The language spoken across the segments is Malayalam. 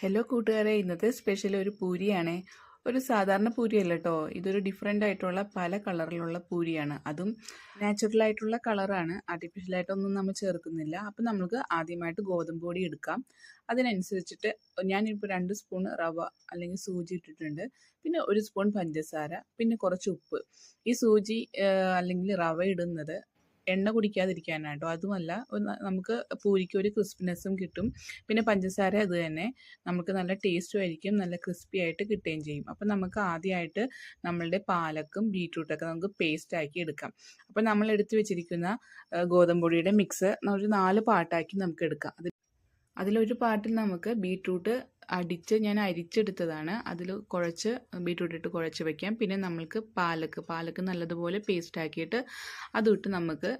ഹലോ കൂട്ടുകാരെ, ഇന്നത്തെ സ്പെഷ്യൽ ഒരു പൂരിയാണ്. ഒരു സാധാരണ പൂരിയല്ല കേട്ടോ, ഇതൊരു ഡിഫറെൻ്റ് ആയിട്ടുള്ള പല കളറിലുള്ള പൂരിയാണ്. അതും നാച്ചുറൽ ആയിട്ടുള്ള കളറാണ്, ആർട്ടിഫിഷ്യലായിട്ടൊന്നും നമ്മൾ ചേർക്കുന്നില്ല. അപ്പം നമുക്ക് ആദ്യമായിട്ട് ഗോതമ്പ് പൊടി എടുക്കാം. അതിനനുസരിച്ചിട്ട് ഞാനിപ്പോൾ 2 സ്പൂൺ റവ അല്ലെങ്കിൽ സൂചി ഇട്ടിട്ടുണ്ട്. പിന്നെ 1 സ്പൂൺ പഞ്ചസാര, പിന്നെ കുറച്ച് ഉപ്പ്. ഈ സൂചി അല്ലെങ്കിൽ റവ ഇടുന്നത് എണ്ണ കുടിക്കാതിരിക്കാനാണ് കേട്ടോ. അതുമല്ല, നമുക്ക് പൂരിക്ക് ഒരു ക്രിസ്പിനെസ്സും കിട്ടും. പിന്നെ പഞ്ചസാര അത് തന്നെ നമുക്ക് നല്ല ടേസ്റ്റും ആയിരിക്കും, നല്ല ക്രിസ്പി ആയിട്ട് കിട്ടുകയും ചെയ്യും. അപ്പം നമുക്ക് ആദ്യമായിട്ട് നമ്മളുടെ പാലക്കും ബീട്രൂട്ടൊക്കെ നമുക്ക് പേസ്റ്റ് ആക്കി എടുക്കാം. അപ്പം നമ്മൾ എടുത്തു വെച്ചിരിക്കുന്ന ഗോതമ്പ് പൊടിയുടെ മിക്സ് ഒരു 4 പാർട്ടാക്കി നമുക്ക് എടുക്കാം. അതിലൊരു പാർട്ടിൽ നമുക്ക് ബീട്രൂട്ട് ഞാൻ അരിച്ചെടുത്തതാണ്. അതിൽ കുഴച്ച് ബീട്രൂട്ട് ഇട്ട് കുഴച്ച് വയ്ക്കാം. പിന്നെ നമ്മൾക്ക് പാലക്ക് നല്ലതുപോലെ പേസ്റ്റ് ആക്കിയിട്ട് അതിട്ട് നമുക്ക്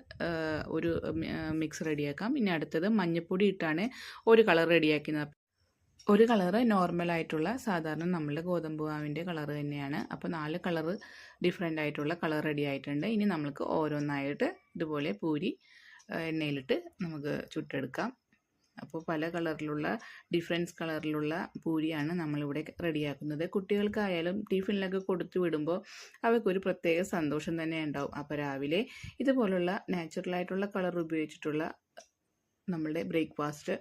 ഒരു മിക്സ് റെഡിയാക്കാം. പിന്നെ അടുത്തത് മഞ്ഞൾപ്പൊടി ഇട്ടാണ് ഒരു കളർ റെഡിയാക്കുന്നത്. ഒരു കളറ് നോർമലായിട്ടുള്ള സാധാരണ നമ്മളുടെ ഗോതമ്പ് മാവിൻ്റെ കളറ് തന്നെയാണ്. അപ്പോൾ 4 കളറ് ഡിഫറെൻ്റ് ആയിട്ടുള്ള കളർ റെഡി ആയിട്ടുണ്ട്. ഇനി നമുക്ക് ഓരോന്നായിട്ട് ഇതുപോലെ പൂരി എണ്ണയിലിട്ട് നമുക്ക് ചുട്ടെടുക്കാം. അപ്പോൾ പല കളറിലുള്ള ഡിഫറൻസ് കളറിലുള്ള പൂരിയാണ് നമ്മളിവിടെ റെഡിയാക്കുന്നത്. കുട്ടികൾക്കായാലും ടിഫിനിലൊക്കെ കൊടുത്തു വിടുമ്പോൾ അവർക്കൊരു പ്രത്യേക സന്തോഷം തന്നെ ഉണ്ടാവും. അപ്പോൾ രാവിലെ ഇതുപോലുള്ള നാച്ചുറലായിട്ടുള്ള കളർ ഉപയോഗിച്ചിട്ടുള്ള നമ്മളുടെ ബ്രേക്ക്ഫാസ്റ്റ്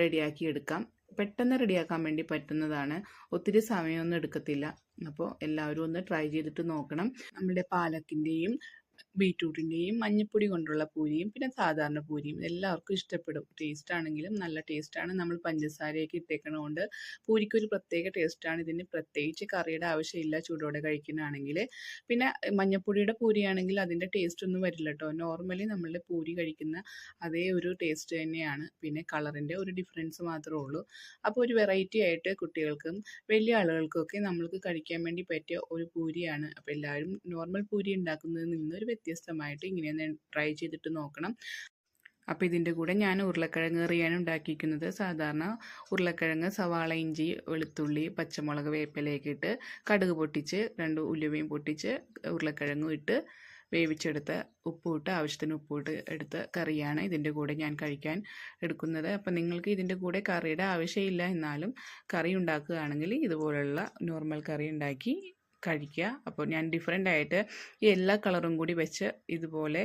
റെഡിയാക്കി എടുക്കാം. പെട്ടെന്ന് റെഡിയാക്കാൻ വേണ്ടി പറ്റുന്നതാണ്, ഒത്തിരി സമയമൊന്നും എടുക്കത്തില്ല. അപ്പോൾ എല്ലാവരും ഒന്ന് ട്രൈ ചെയ്തിട്ട് നോക്കണം. നമ്മുടെ പാലക്കിൻ്റെയും ബീറ്റ്റൂട്ടിൻ്റെയും മഞ്ഞൾപ്പൊടി കൊണ്ടുള്ള പൂരിയും പിന്നെ സാധാരണ പൂരിയും എല്ലാവർക്കും ഇഷ്ടപ്പെടും. ടേസ്റ്റ് ആണെങ്കിലും നല്ല ടേസ്റ്റാണ്. നമ്മൾ പഞ്ചസാരയൊക്കെ ഇട്ടേക്കണതുകൊണ്ട് പൂരിക്കൊരു പ്രത്യേക ടേസ്റ്റാണ്. ഇതിന് പ്രത്യേകിച്ച് കറിയുടെ ആവശ്യമില്ല ചൂടോടെ കഴിക്കുന്നതാണെങ്കിൽ. പിന്നെ മഞ്ഞൾപ്പൊടിയുടെ പൂരിയാണെങ്കിൽ അതിൻ്റെ ടേസ്റ്റ് ഒന്നും വരില്ല കേട്ടോ. നോർമലി നമ്മളുടെ പൂരി കഴിക്കുന്ന അതേ ഒരു ടേസ്റ്റ് തന്നെയാണ്. പിന്നെ കളറിൻ്റെ ഒരു ഡിഫറൻസ് മാത്രമേ ഉള്ളൂ. അപ്പോൾ ഒരു വെറൈറ്റി ആയിട്ട് കുട്ടികൾക്കും വലിയ ആളുകൾക്കൊക്കെ നമ്മൾക്ക് കഴിക്കാൻ വേണ്ടി പറ്റിയ ഒരു പൂരിയാണ്. അപ്പോൾ എല്ലാവരും നോർമൽ പൂരി ഉണ്ടാക്കുന്നതിൽ നിന്നൊരു വ്യത്യസ്തമായിട്ട് ഇങ്ങനെയൊന്ന് ട്രൈ ചെയ്തിട്ട് നോക്കണം. അപ്പോൾ ഇതിൻ്റെ കൂടെ ഞാൻ ഉരുളക്കിഴങ്ങ് കറിയാണ് ഉണ്ടാക്കിയിരിക്കുന്നത്. സാധാരണ ഉരുളക്കിഴങ്ങ്, സവാള, ഇഞ്ചി, വെളുത്തുള്ളി, പച്ചമുളക്, വേപ്പിലയൊക്കെ ഇട്ട് കടുക് പൊട്ടിച്ച് 2 ഉലുവയും പൊട്ടിച്ച് ഉരുളക്കിഴങ്ങും ഇട്ട് വേവിച്ചെടുത്ത് ഉപ്പിട്ട് ആവശ്യത്തിന് ഉപ്പിട്ട് എടുത്ത കറിയാണ് ഇതിൻ്റെ കൂടെ ഞാൻ കഴിക്കാൻ എടുക്കുന്നത്. അപ്പം നിങ്ങൾക്ക് ഇതിൻ്റെ കൂടെ കറിയുടെ ആവശ്യമില്ല, എന്നാലും കറി ഉണ്ടാക്കുകയാണെങ്കിൽ ഇതുപോലുള്ള നോർമൽ കറി ഉണ്ടാക്കി കഴിക്കുക. അപ്പോൾ ഞാൻ ഡിഫറെൻ്റ് ആയിട്ട് ഈ എല്ലാ കളറും കൂടി വെച്ച് ഇതുപോലെ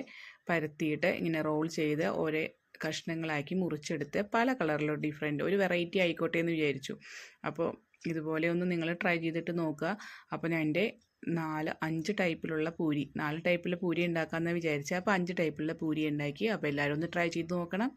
പരത്തിയിട്ട് ഇങ്ങനെ റോൾ ചെയ്ത് ഓരോ കഷ്ണങ്ങളാക്കി മുറിച്ചെടുത്ത് പല കളറിലും ഡിഫറെൻറ്റ് ഒരു വെറൈറ്റി ആയിക്കോട്ടെ എന്ന് വിചാരിച്ചു. അപ്പോൾ ഇതുപോലെ ഒന്ന് നിങ്ങൾ ട്രൈ ചെയ്തിട്ട് നോക്കുക. അപ്പോൾ ഞാൻ എൻ്റെ 4-5 ടൈപ്പിലുള്ള പൂരി 4 ടൈപ്പിലുള്ള പൂരി ഉണ്ടാക്കാമെന്ന് വിചാരിച്ചത്. അപ്പോൾ 5 ടൈപ്പിലുള്ള പൂരി ഉണ്ടാക്കി. അപ്പോൾ എല്ലാവരും ഒന്ന് ട്രൈ ചെയ്ത് നോക്കണം.